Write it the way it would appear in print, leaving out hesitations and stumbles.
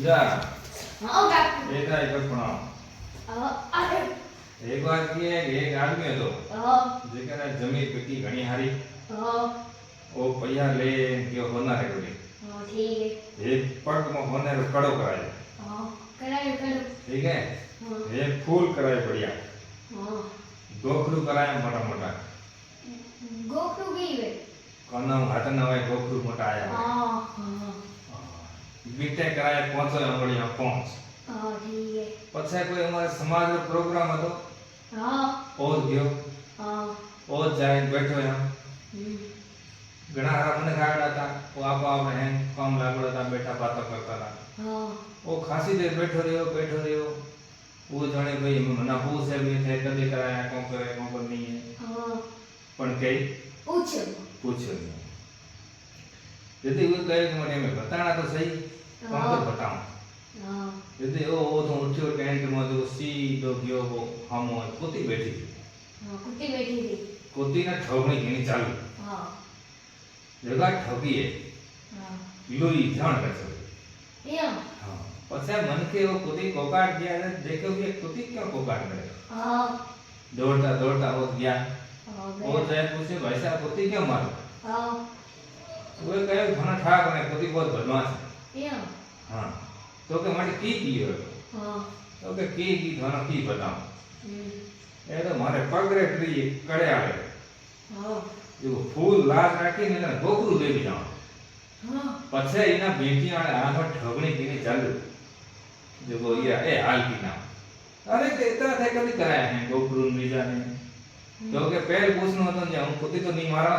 જા હા કાકુ દેખાય કપણા અરે એક વાર કે એક આદમી હતો હા જેકરે જમીન પીટી ઘણી હારી હા ઓ પૈયા લે કે હોનારે ગોલી हाँ ठीक है एक पग में होनारे कड़ो कराए हाँ करायो करो ठीक है हाँ एक फूल कराए बढ़िया हाँ गोखरू कराए मोटा मोटा गोखरू भी है कोना हाथ न होए गोखरू मोटा आया हाँ हाँ बीटे कराए पहुंचो बढ़िया पहुंच हाँ ठीक है પછી કોઈ અમારે સમાજનો પ્રોગ્રામ હતો हाँ ઓ ગયો हाँ ઓ જાય બેઠો એમ ઘણા હારા મને ગાડા હતા ઓ આપો આપણે હેન કામ લાગડો હતા બેઠા વાતો કરતા હતા हाँ ઓ ખાસી દેર બેઠો રહ્યો वो जाने भाई मना पूछ है भी थे कभी कराया कौन करे कौन नहीं है हाँ पण कई पूछो पूछो नहीं यदि वो कहे कि मैंने मैं बताना तो सही कौन को बताऊं हाँ यदि वो तो उठ्यो टेंट में जो सीधो गयो वो हम कुत्ती बैठी थी हाँ कुत्ती बैठी थी कुत्ती ने ठोकनी घणी चालू हाँ जगह ठोकी है हाँ लुई जान कैसे या हाँ पछे मन के वो कुत्ती कोकाट गया है देखो कि ये कुत्ती क्यों कोकाट करे हाँ दौड़ता दौड़ता वो गया हाँ वो जाए पूछे भाई साहब कुत्ती क्यों मारो हाँ वो कहे घना ठाक ने कुत्ती बहुत बदमाश है या हाँ तो के मारे की हो हाँ तो के की थानो की बताऊं हम्म, ए तो मारे पगरे ट्री कड़े आवे हाँ जो फूल लाज राखी ने गोखरू ले भी जाओ हाँ पछे इना बेटी वाले हाथ में ठगणी की चालू जो वो ये ए हाल की ना अरे के इतना थे कभी कराया है गोखरू बीजा ने तो के पहले पूछनो तो जे हूं कुत्ती तो नहीं मारा